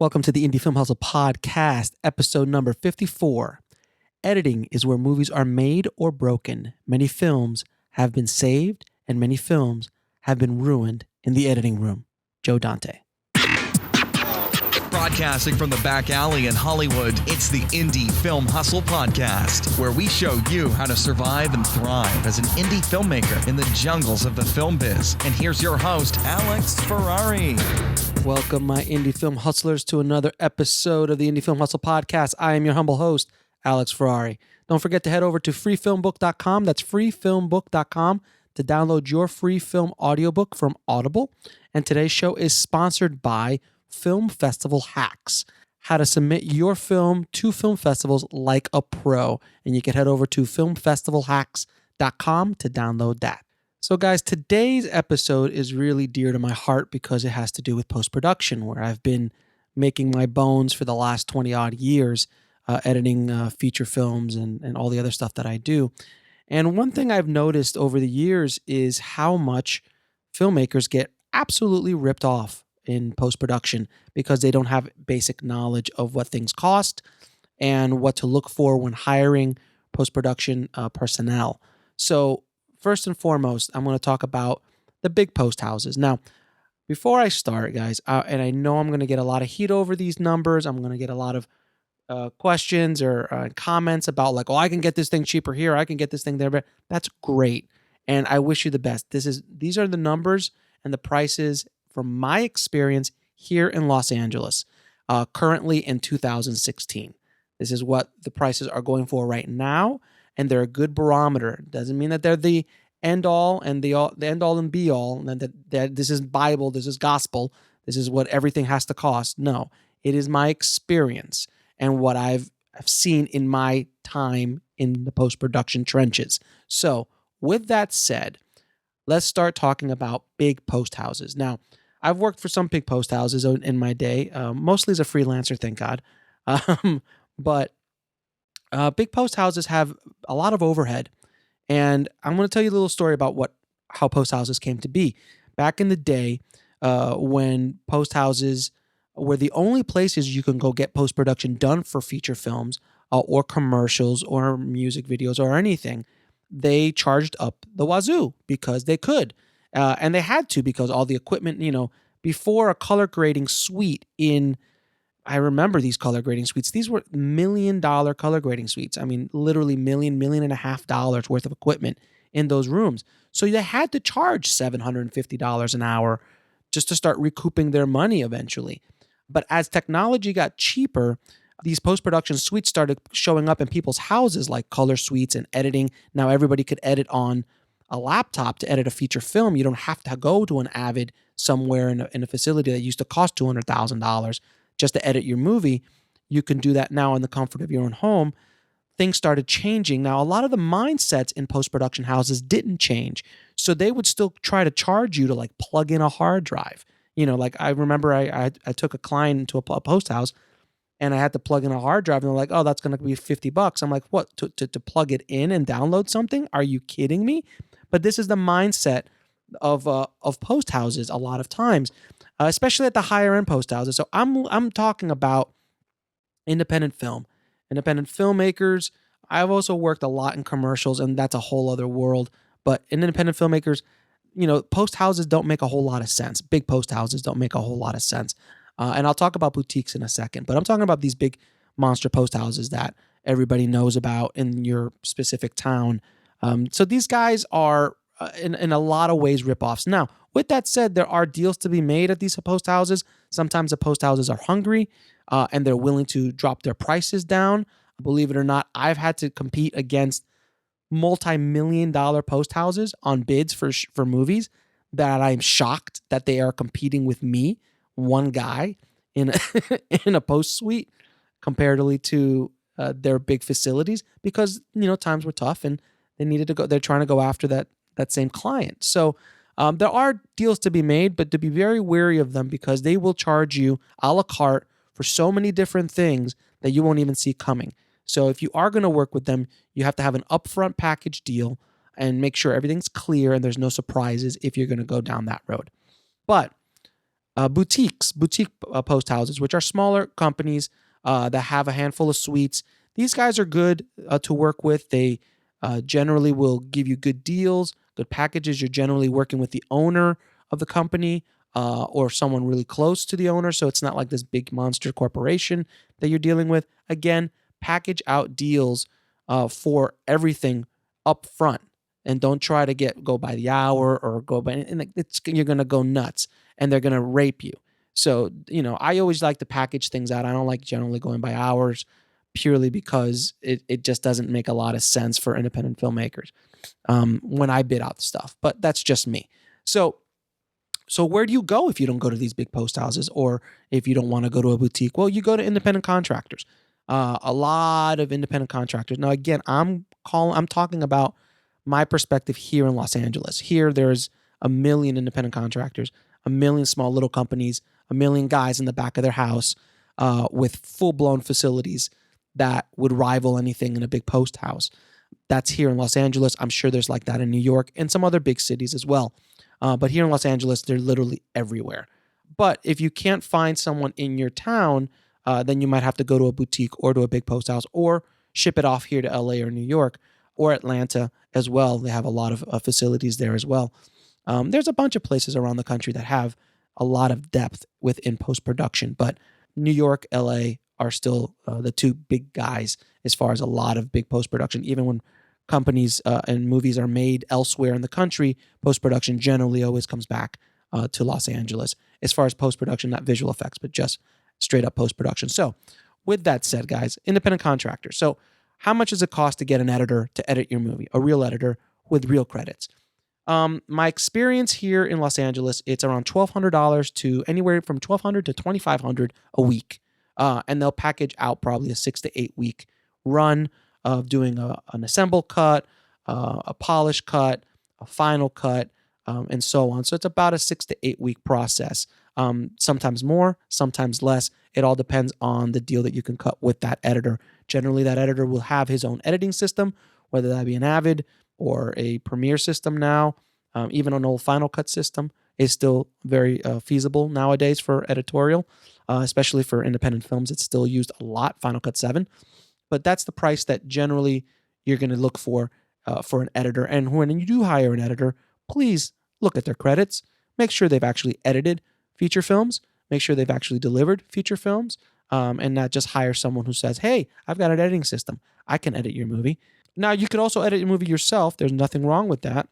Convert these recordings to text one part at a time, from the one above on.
Welcome to the Indie Film Hustle podcast, episode number 54. Editing is where movies are made or broken. Many films have been saved, and many films have been ruined in the editing room. Joe Dante. Broadcasting from the back alley in Hollywood, it's the Indie Film Hustle podcast, where we show you how to survive and thrive as an indie filmmaker in the jungles of the film biz. And here's your host, Alex Ferrari. Welcome, my indie film hustlers, to another episode of the Indie Film Hustle podcast. I am your humble host, Alex Ferrari. Don't forget to head over to freefilmbook.com. That's freefilmbook.com to download your free film audiobook from Audible. And today's show is sponsored by Film Festival Hacks. How to submit your film to film festivals like a pro. And you can head over to filmfestivalhacks.com to download that. So guys, today's episode is really dear to my heart because it has to do with post-production, where I've been making my bones for the last 20 odd years, editing feature films and all the other stuff that I do. And one thing I've noticed over the years is how much filmmakers get absolutely ripped off in post-production because they don't have basic knowledge of what things cost and what to look for when hiring post-production personnel. So first and foremost, I'm going to talk about the big post houses. Now, before I start, guys, and I know I'm going to get a lot of heat over these numbers, I'm going to get a lot of questions or comments about like, oh, I can get this thing cheaper here, I can get this thing there, but that's great. And I wish you the best. These are the numbers and the prices from my experience here in Los Angeles, currently in 2016. This is what the prices are going for right now, and they're a good barometer. Doesn't mean that they're the end all and the end all and be all, and that this is Bible, this is gospel, this is what everything has to cost. No, it is my experience and what I've seen in my time in the post-production trenches. So with that said, let's start talking about big post houses. Now, I've worked for some big post houses in my day, mostly as a freelancer, thank God. But big post houses have a lot of overhead. And I'm going to tell you a little story about how post houses came to be. Back in the day, when post houses were the only places you can go get post-production done for feature films or commercials or music videos or anything, they charged up the wazoo because they could. And they had to because all the equipment, before a color grading suite I remember these color grading suites. These were $1 million color grading suites. I mean, literally $1.5 million worth of equipment in those rooms. So they had to charge $750 an hour just to start recouping their money eventually. But as technology got cheaper, these post-production suites started showing up in people's houses, like color suites and editing. Now everybody could edit on a laptop to edit a feature film. You don't have to go to an Avid somewhere in a facility that used to cost $200,000 just to edit your movie. You can do that now in the comfort of your own home. Things started changing. Now, a lot of the mindsets in post-production houses didn't change. So they would still try to charge you to like plug in a hard drive. Like I remember I took a client into a post house and I had to plug in a hard drive and they're like, oh, that's going to be $50. I'm like, what, to plug it in and download something? Are you kidding me? But this is the mindset of post houses a lot of times, especially at the higher end post houses. So I'm talking about independent filmmakers. I've also worked a lot in commercials, and that's a whole other world. But in independent filmmakers, post houses don't make a whole lot of sense. Big post houses don't make a whole lot of sense. And I'll talk about boutiques in a second, but I'm talking about these big monster post houses that everybody knows about in your specific town. So these guys are, in a lot of ways, ripoffs. Now, with that said, there are deals to be made at these post houses. Sometimes the post houses are hungry and they're willing to drop their prices down. Believe it or not, I've had to compete against multi-million-dollar post houses on bids for movies that I'm shocked that they are competing with me, one guy in in a post suite, comparatively to their big facilities, because times were tough and they needed to go. They're trying to go after that same client. So there are deals to be made, but to be very wary of them because they will charge you a la carte for so many different things that you won't even see coming. So if you are going to work with them, you have to have an upfront package deal and make sure everything's clear and there's no surprises if you're going to go down that road. But boutique post houses, which are smaller companies that have a handful of suites. These guys are good to work with. They generally will give you good deals, good packages. You're generally working with the owner of the company or someone really close to the owner. So it's not like this big monster corporation that you're dealing with. Again, package out deals for everything up front. And don't try to go by the hour or go by, and you're going to go nuts and they're going to rape you. So, I always like to package things out. I don't like generally going by hours purely because it just doesn't make a lot of sense for independent filmmakers when I bid out stuff. But that's just me. So where do you go if you don't go to these big post houses or if you don't want to go to a boutique? Well, you go to independent contractors. A lot of independent contractors. Now, again, I'm talking about my perspective here in Los Angeles. Here, there's a million independent contractors, a million small little companies, a million guys in the back of their house with full-blown facilities that would rival anything in a big post house. That's here in Los Angeles. I'm sure there's like that in New York and some other big cities as well. But here in Los Angeles, they're literally everywhere. But if you can't find someone in your town, then you might have to go to a boutique or to a big post house or ship it off here to LA or New York or Atlanta as well. They have a lot of facilities there as well. There's a bunch of places around the country that have a lot of depth within post-production, but New York, LA are still the two big guys as far as a lot of big post-production. Even when companies and movies are made elsewhere in the country, post-production generally always comes back to Los Angeles as far as post-production, not visual effects, but just straight up post-production. So with that said, guys, independent contractors. So how much does it cost to get an editor to edit your movie, a real editor with real credits? My experience here in Los Angeles, it's around $1,200 to anywhere from $1,200 to $2,500 a week. And they'll package out probably a 6 to 8 week run of doing an assemble cut, a polish cut, a final cut, and so on. So it's about a 6 to 8 week process. Sometimes more, sometimes less. It all depends on the deal that you can cut with that editor. Generally, that editor will have his own editing system, whether that be an Avid or a Premiere system now. Even an old Final Cut system is still very feasible nowadays for editorial, especially for independent films. It's still used a lot, Final Cut 7. But that's the price that generally you're going to look for an editor. And when you do hire an editor, please look at their credits. Make sure they've actually edited feature films. Make sure they've actually delivered feature films, and not just hire someone who says, hey, I've got an editing system. I can edit your movie. Now, you could also edit your movie yourself. There's nothing wrong with that.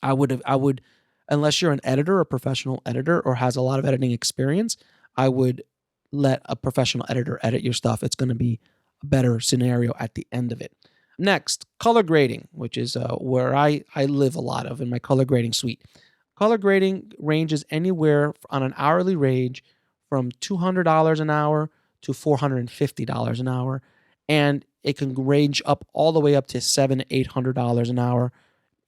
I would, unless you're an editor, a professional editor, or has a lot of editing experience, I would let a professional editor edit your stuff. It's going to be a better scenario at the end of it. Next, color grading, which is where I live a lot of in my color grading suite. Color grading ranges anywhere on an hourly range from $200 an hour to $450 an hour. And it can range up all the way up to $700 to $800 an hour,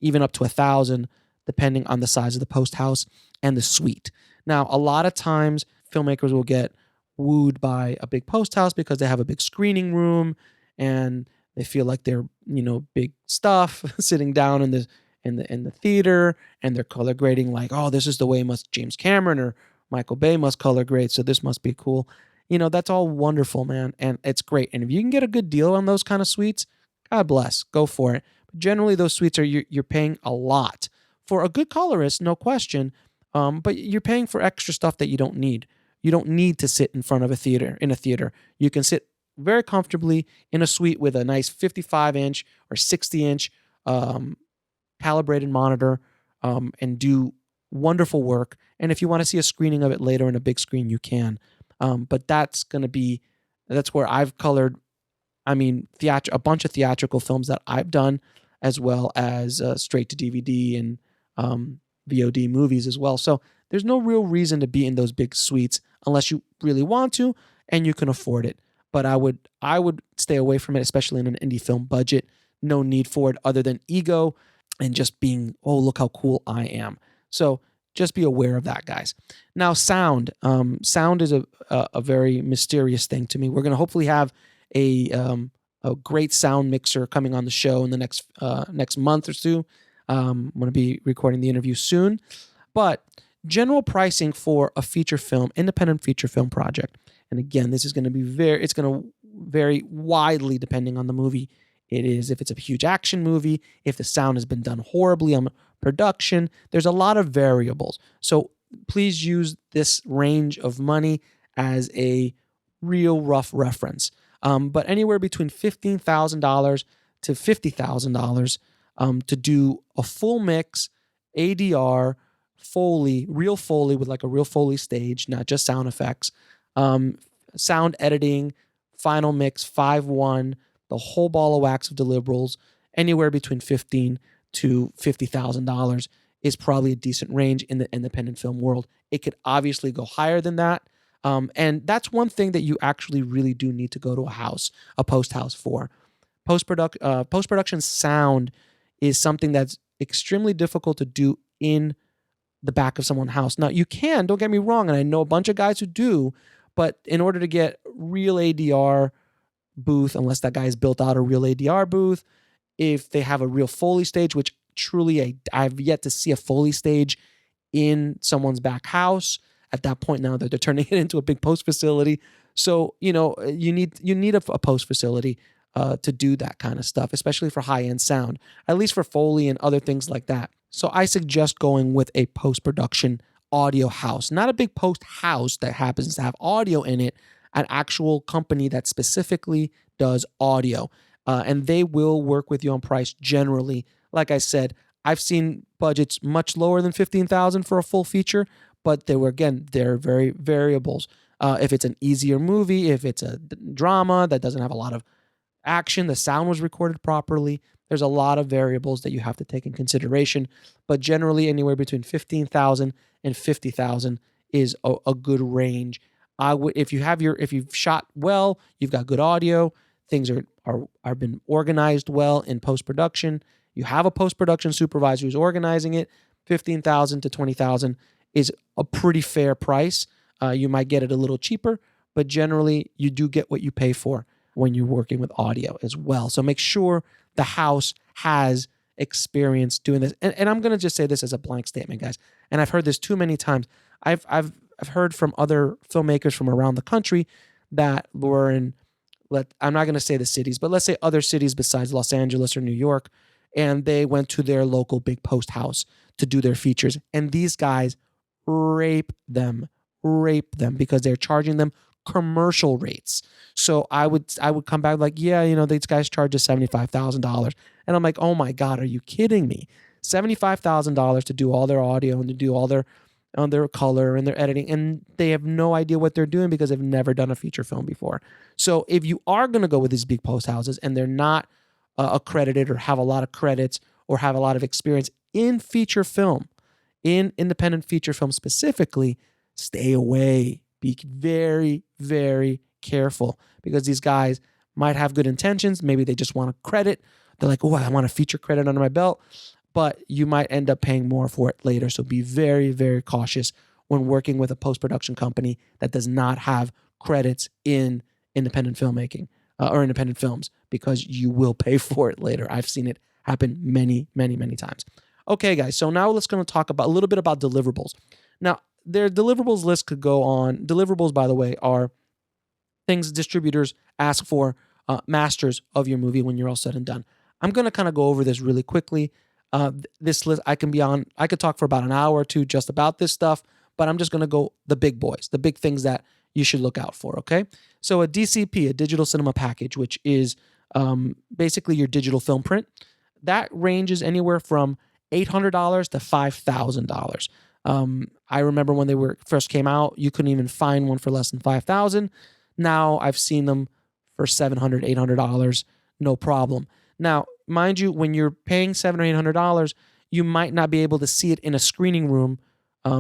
even up to $1,000, depending on the size of the post house and the suite. Now, a lot of times filmmakers will get wooed by a big post house because they have a big screening room and they feel like they're, big stuff sitting down in the theater, and they're color grading like, oh, this is the way James Cameron or Michael Bay must color grade, so this must be cool. That's all wonderful, man, and it's great. And if you can get a good deal on those kind of suites, God bless, go for it. But generally, those suites you're paying a lot for a good colorist, no question. But you're paying for extra stuff that you don't need. You don't need to sit in front of a theater. You can sit very comfortably in a suite with a nice 55-inch or 60-inch calibrated monitor and do wonderful work. And if you want to see a screening of it later in a big screen, you can. But that's where I've colored, a bunch of theatrical films that I've done, as well as straight to DVD and VOD movies as well. So there's no real reason to be in those big suites unless you really want to and you can afford it. But I would stay away from it, especially in an indie film budget. No need for it other than ego and just being, oh, look how cool I am. So just be aware of that, guys. Now, sound. Sound is a very mysterious thing to me. We're going to hopefully have a great sound mixer coming on the show in the next month or two. I'm going to be recording the interview soon. But General pricing for a feature film, independent feature film project. And again, this is going to be it's going to vary widely depending on the movie it is. If it's a huge action movie, if the sound has been done horribly on production, there's a lot of variables. So please use this range of money as a real rough reference. But anywhere between $15,000 to $50,000 to do a full mix, ADR, Foley, real Foley with like a real Foley stage, not just sound effects, sound editing, final mix, 5-1, the whole ball of wax of deliverables, anywhere between $15,000 to $50,000 is probably a decent range in the independent film world. It could obviously go higher than that. And that's one thing that you actually really do need to go to a post house for. Post-production sound is something that's extremely difficult to do in the back of someone's house. Now, you can, don't get me wrong, and I know a bunch of guys who do, but in order to get real ADR booth, unless that guy has built out a real ADR booth, if they have a real Foley stage, which truly I've yet to see a Foley stage in someone's back house. At that point now, they're turning it into a big post facility. So, you need a post facility to do that kind of stuff, especially for high-end sound, at least for Foley and other things like that. So I suggest going with a post-production audio house, not a big post house that happens to have audio in it, an actual company that specifically does audio. And they will work with you on price generally. Like I said, I've seen budgets much lower than $15,000 for a full feature, but they're very variables. If it's an easier movie, if it's a drama that doesn't have a lot of action, the sound was recorded properly. There's a lot of variables that you have to take in consideration, but generally anywhere between $15,000 and $50,000 is a good range. If you've shot well, you've got good audio, things are been organized well in post production. You have a post production supervisor who's organizing it. $15,000 to $20,000 is a pretty fair price. You might get it a little cheaper, but generally you do get what you pay for when you're working with audio as well. So make sure the house has experience doing this. And I'm going to just say this as a blank statement, guys. And I've heard this too many times. I've heard from other filmmakers from around the country that were in, I'm not going to say the cities, but let's say other cities besides Los Angeles or New York, and they went to their local big post house to do their features. And these guys rape them because they're charging them commercial rates. So I would come back like, yeah, these guys charge us $75,000. And I'm like, oh my God, are you kidding me? $75,000 to do all their audio and to do all their color and their editing. And they have no idea what they're doing because they've never done a feature film before. So if you are going to go with these big post houses and they're not accredited or have a lot of credits or have a lot of experience in feature film, in independent feature film specifically, stay away. Be very, very careful because these guys might have good intentions. Maybe they just want a credit. They're like, oh, I want a feature credit under my belt. But you might end up paying more for it later. So be very, very cautious when working with a post-production company that does not have credits in independent filmmaking or independent films because you will pay for it later. I've seen it happen many, many, many times. Okay, guys. So now let's going to talk about a little bit about deliverables. Now, their deliverables list could go on. Deliverables, by the way, are things distributors ask for masters of your movie when you're all said and done. I'm going to kind of go over this really quickly. This list I could talk for about an hour or two just about this stuff, but I'm just going to go the big boys, the big things that you should look out for, okay? So a DCP, a digital cinema package, which is basically your digital film print, that ranges anywhere from $800 to $5,000. I remember when they first came out, you couldn't even find one for less than $5,000. Now I've seen them for $700, $800, no problem. Now, mind you, when you're paying $700 or $800, you might not be able to see it in a screening room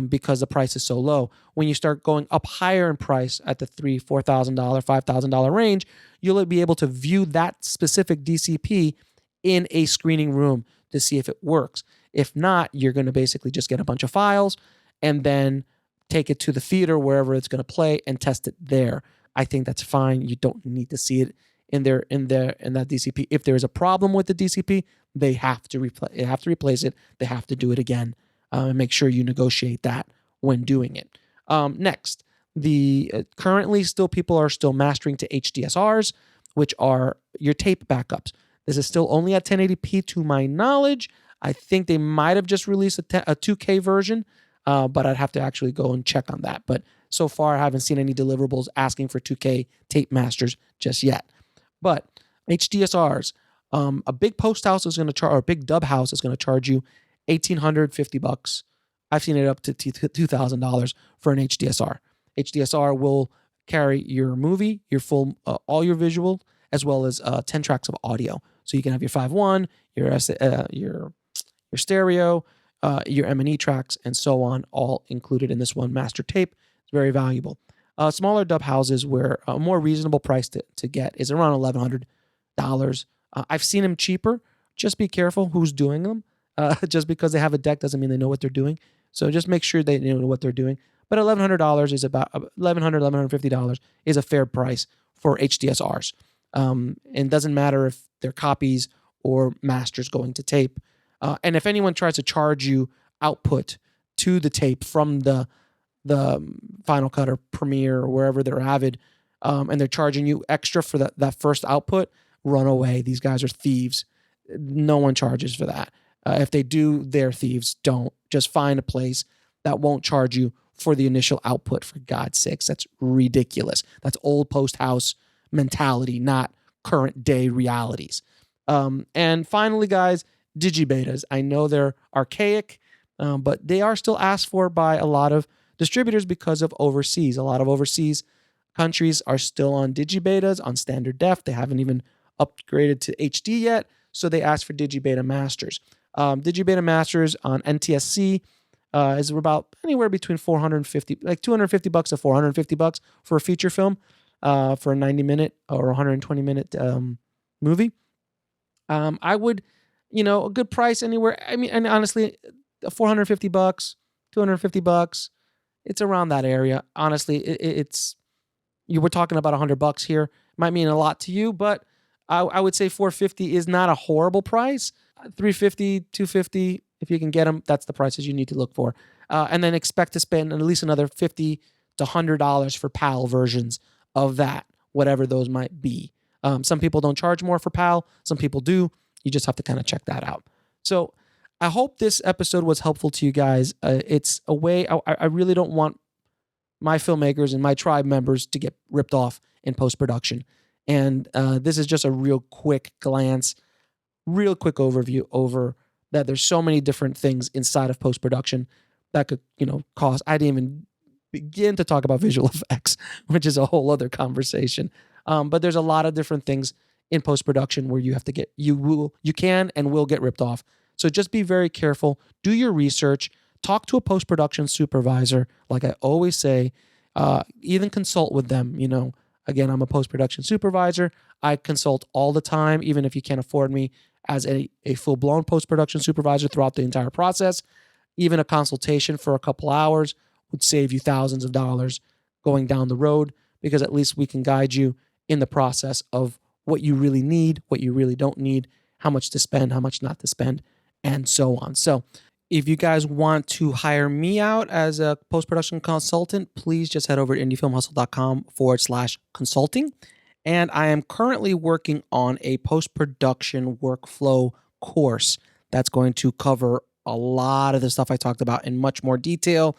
because the price is so low. When you start going up higher in price at the $3,000, $4,000, $5,000 range, you'll be able to view that specific DCP in a screening room to see if it works. If not, you're going to basically just get a bunch of files and then take it to the theater wherever it's going to play and test it there. I think that's fine. You don't need to see it in that DCP. If there is a problem with the DCP, they have to replace it. They have to do it again and make sure you negotiate that when doing it. Next, currently still people are still mastering to HDSRs, which are your tape backups. This is still only at 1080p to my knowledge. I think they might have just released a 2K version, but I'd have to actually go and check on that. But so far, I haven't seen any deliverables asking for 2K tape masters just yet. But HDSRs, a big post house is going to charge, or a big dub house is going to charge you $1,850. I've seen it up to $2,000 for an HDSR. HDSR will carry your movie, your full, all your visual, as well as 10 tracks of audio. So you can have your 5.1, your stereo, your M&E tracks, and so on, all included in this one master tape. It's very valuable. Smaller dub houses where a more reasonable price to get is around $1,100. I've seen them cheaper. Just be careful who's doing them. Just because they have a deck doesn't mean they know what they're doing. So just make sure they know what they're doing. But $1,100 is about $1,150 is a fair price for HDSRs. And doesn't matter if they're copies or masters going to tape. And if anyone tries to charge you output to the tape from the Final Cut or Premiere or wherever they're Avid, and they're charging you extra for that first output, run away. These guys are thieves. No one charges for that. If they do, they're thieves. Don't. Just find a place that won't charge you for the initial output, for God's sakes. That's ridiculous. That's old post house mentality, not current day realities. And finally, guys, digibetas. I know they're archaic, but they are still asked for by a lot of distributors because of overseas. A lot of overseas countries are still on digibetas, on standard def. They haven't even upgraded to HD yet, so they ask for digibeta masters. Digibeta masters on NTSC is about anywhere between $450, like $250 to $450 for a feature film, for a 90-minute or 120-minute movie. I would, a good price anywhere. I mean, and honestly, $450, $250, it's around that area. Honestly, you were talking about $100 here. Might mean a lot to you, but I would say $450 is not a horrible price. $350, $250, if you can get them, that's the prices you need to look for. And then expect to spend at least another $50 to $100 for PAL versions of that, whatever those might be. Some people don't charge more for PAL. Some people do. You just have to kind of check that out. So I hope this episode was helpful to you guys. It's a way, I really don't want my filmmakers and my tribe members to get ripped off in post-production. And this is just a real quick glance, real quick overview over that there's so many different things inside of post-production that could, cause. I didn't even begin to talk about visual effects, which is a whole other conversation. But there's a lot of different things in post-production where you have to you can and will get ripped off. So just be very careful. Do your research. Talk to a post-production supervisor. Like I always say, even consult with them. Again, I'm a post-production supervisor. I consult all the time, even if you can't afford me as a full-blown post-production supervisor throughout the entire process. Even a consultation for a couple hours would save you thousands of dollars going down the road, because at least we can guide you in the process of what you really need, what you really don't need, how much to spend, how much not to spend, and so on. So if you guys want to hire me out as a post-production consultant, please just head over to indiefilmhustle.com/consulting. And I am currently working on a post-production workflow course that's going to cover a lot of the stuff I talked about in much more detail,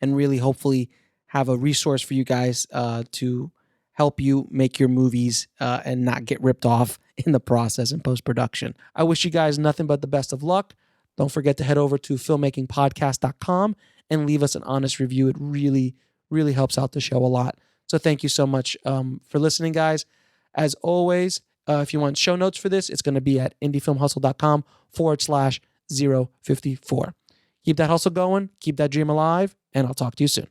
and really hopefully have a resource for you guys to help you make your movies and not get ripped off in the process in post-production. I wish you guys nothing but the best of luck. Don't forget to head over to filmmakingpodcast.com and leave us an honest review. It really, really helps out the show a lot. So thank you so much for listening, guys. As always, if you want show notes for this, it's going to be at indiefilmhustle.com/054. Keep that hustle going, keep that dream alive, and I'll talk to you soon.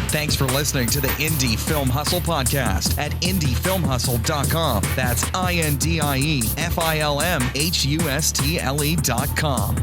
Thanks for listening to the Indie Film Hustle podcast at indiefilmhustle.com. That's INDIEFILMHUSTLE.com.